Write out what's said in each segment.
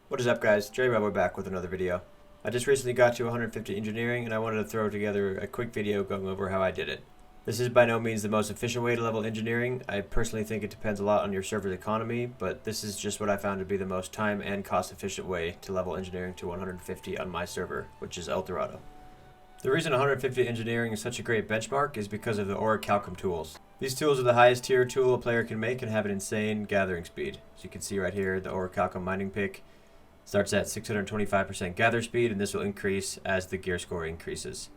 What is up, guys? Jerry Rebel back with another video. I just recently got to 150 engineering and I wanted to throw together a quick video going over how I did it. This is by no means the most efficient way to level engineering. I personally think it depends a lot on your server's economy, but this is just what I found to be the most time and cost efficient way to level engineering to 150 on my server, which is Eldorado. The reason 150 engineering is such a great benchmark is because of the Orichalcum tools. These tools are the highest tier tool a player can make and have an insane gathering speed. As you can see right here, the Orichalcum mining pick starts at 625% gather speed, and this will increase as the gear score increases.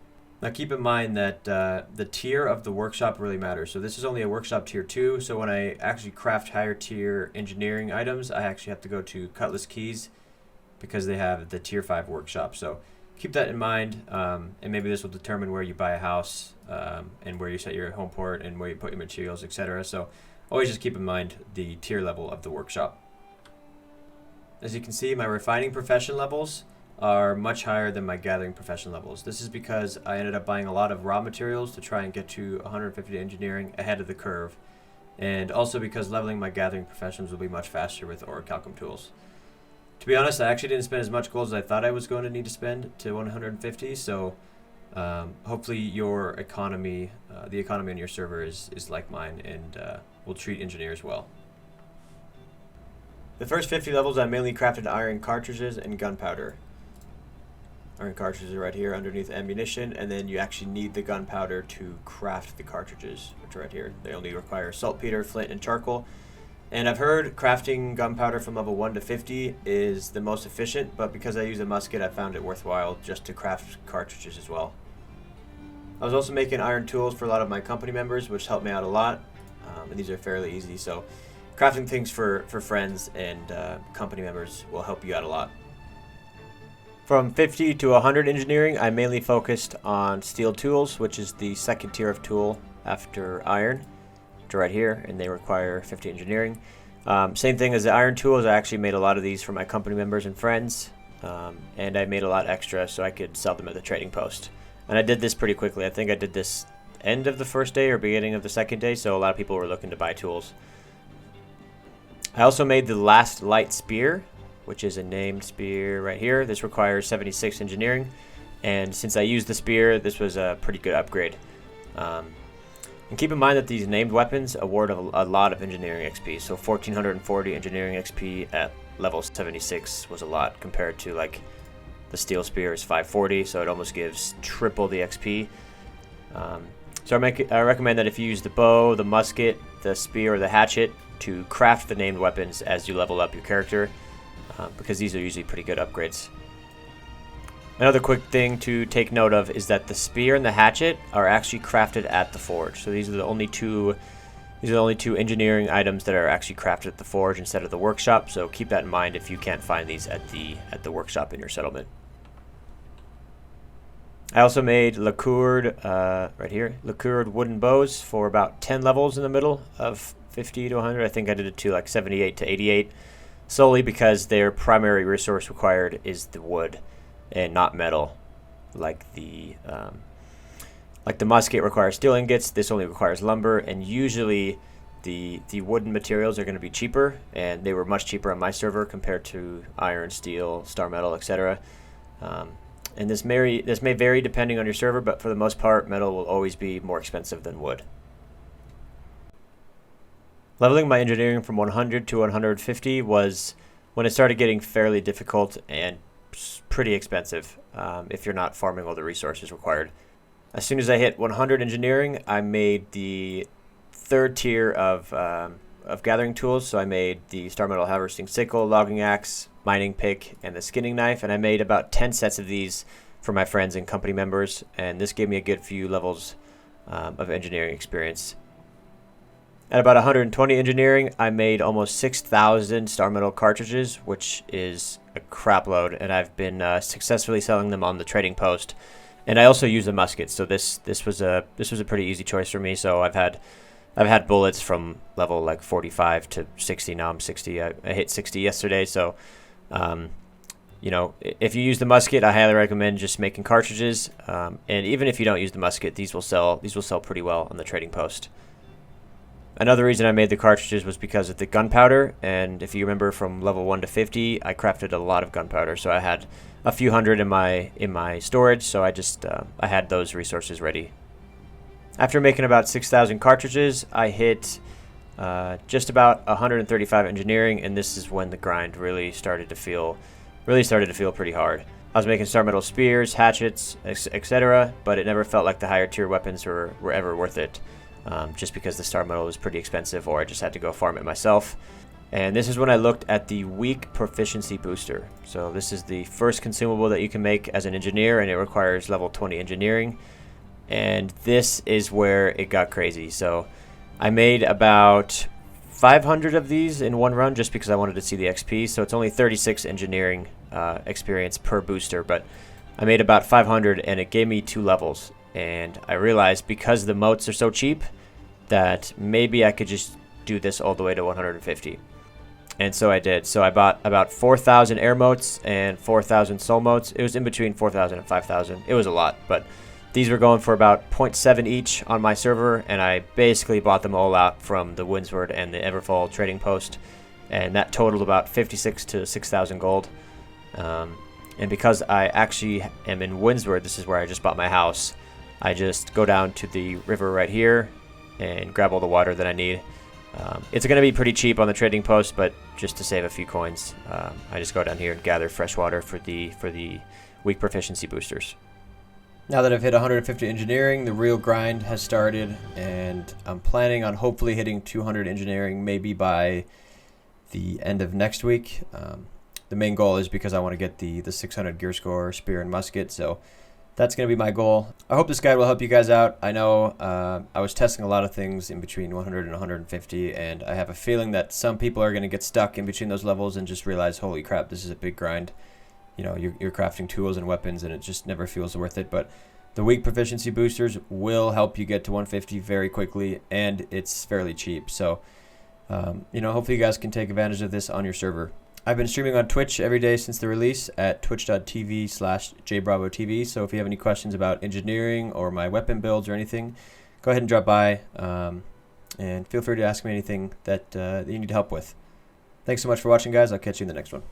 Now keep in mind that the tier of the workshop really matters. So this is only a workshop tier 2, so when I actually craft higher tier engineering items, I actually have to go to Cutlass Keys because they have the tier 5 workshop. So keep that in mind, and maybe this will determine where you buy a house and where you set your home port and where you put your materials, etc. So always just keep in mind the tier level of the workshop. As you can see, my refining profession levels are much higher than my gathering profession levels. This is because I ended up buying a lot of raw materials to try and get to 150 engineering ahead of the curve, and also because leveling my gathering professions will be much faster with Orichalcum tools. To be honest, I actually didn't spend as much gold as I thought I was going to need to spend to 150, so hopefully your economy, the economy on your server is like mine, and will treat engineers well. The first 50 levels I mainly crafted iron cartridges and gunpowder. Iron cartridges are right here underneath ammunition, and then you actually need the gunpowder to craft the cartridges, which are right here. They only require saltpeter, flint, and charcoal. And I've heard crafting gunpowder from level 1 to 50 is the most efficient, but because I use a musket, I found it worthwhile just to craft cartridges as well. I was also making iron tools for a lot of my company members, which helped me out a lot, and these are fairly easy, so crafting things for friends and company members will help you out a lot. From 50 to 100 engineering, I mainly focused on steel tools, which is the second tier of tool after iron, which are right here, and they require 50 engineering. Same thing as the iron tools, I actually made a lot of these for my company members and friends, and I made a lot extra so I could sell them at the trading post. And I did this pretty quickly. I think I did this end of the first day or beginning of the second day, so a lot of people were looking to buy tools. I also made the last light spear, which is a named spear right here. This requires 76 engineering, and since I used the spear, this was a pretty good upgrade. And keep in mind that these named weapons award a lot of engineering XP, so 1440 engineering XP at level 76 was a lot compared to like the steel spear is 540, so it almost gives triple the XP. So I recommend that if you use the bow, the musket, the spear, or the hatchet to craft the named weapons as you level up your character, because these are usually pretty good upgrades. Another quick thing to take note of is that the spear and the hatchet are actually crafted at the forge. So these are the only two engineering items that are actually crafted at the forge instead of the workshop. So keep that in mind if you can't find these at the workshop in your settlement. I also made lacquered, right here, lacquered wooden bows for about 10 levels in the middle of 50 to 100. I think I did it to like 78 to 88, solely because their primary resource required is the wood and not metal. Like the musket requires steel ingots, this only requires lumber, and usually the wooden materials are going to be cheaper, and they were much cheaper on my server compared to iron, steel, star metal, etc. And this may vary depending on your server, but for the most part, metal will always be more expensive than wood. Leveling my engineering from 100 to 150 was when it started getting fairly difficult and pretty expensive if you're not farming all the resources required. As soon as I hit 100 engineering, I made the third tier of gathering tools. So I made the star metal harvesting sickle, logging axe, mining pick, and the skinning knife, and I made about 10 sets of these for my friends and company members, and this gave me a good few levels of engineering experience. At about 120 engineering, I made almost 6,000 star metal cartridges, which is a crap load, and I've been successfully selling them on the trading post. And I also use a musket, so this was a pretty easy choice for me. So I've had bullets from level like 45 to 60. Now I'm 60. I hit 60 yesterday, so you know, if you use the musket, I highly recommend just making cartridges. And even if you don't use the musket, these will sell pretty well on the trading post. Another reason I made the cartridges was because of the gunpowder, and if you remember from level 1 to 50, I crafted a lot of gunpowder, so I had a few hundred in my storage, so I had those resources ready. After making about 6,000 cartridges, I hit just about 135 engineering, and this is when the grind really started to feel pretty hard. I was making star metal spears, hatchets, etc., but it never felt like the higher tier weapons were ever worth it. Just because the star metal was pretty expensive, or I just had to go farm it myself. And this is when I looked at the weak proficiency booster. So this is the first consumable that you can make as an engineer, and it requires level 20 engineering. And this is where it got crazy. So I made about 500 of these in one run just because I wanted to see the XP. So it's only 36 engineering experience per booster, but I made about 500 and it gave me 2 levels. And I realized because the motes are so cheap that maybe I could just do this all the way to 150. And so I did. So I bought about 4,000 air motes and 4,000 soul motes. It was in between 4,000 and 5,000. It was a lot, but these were going for about 0.7 each on my server, and I basically bought them all out from the Windsward and the Everfall trading post, and that totaled about 56 to 6,000 gold. And because I actually am in Windsward, this is where I just bought my house, I just go down to the river right here and grab all the water that I need. It's going to be pretty cheap on the trading post, but just to save a few coins, I just go down here and gather fresh water for the weak proficiency boosters. Now that I've hit 150 engineering, the real grind has started, and I'm planning on hopefully hitting 200 engineering maybe by the end of next week. The main goal is because I want to get the 600 gear score spear and musket, so that's going to be my goal. I hope this guide will help you guys out. I know I was testing a lot of things in between 100 and 150, and I have a feeling that some people are going to get stuck in between those levels and just realize, holy crap, this is a big grind. You know, you're crafting tools and weapons, and it just never feels worth it. But the weak proficiency boosters will help you get to 150 very quickly, and it's fairly cheap. So, you know, hopefully you guys can take advantage of this on your server. I've been streaming on Twitch every day since the release at twitch.tv/jbravotv. So if you have any questions about engineering or my weapon builds or anything, go ahead and drop by, and feel free to ask me anything that you need help with. Thanks so much for watching, guys. I'll catch you in the next one.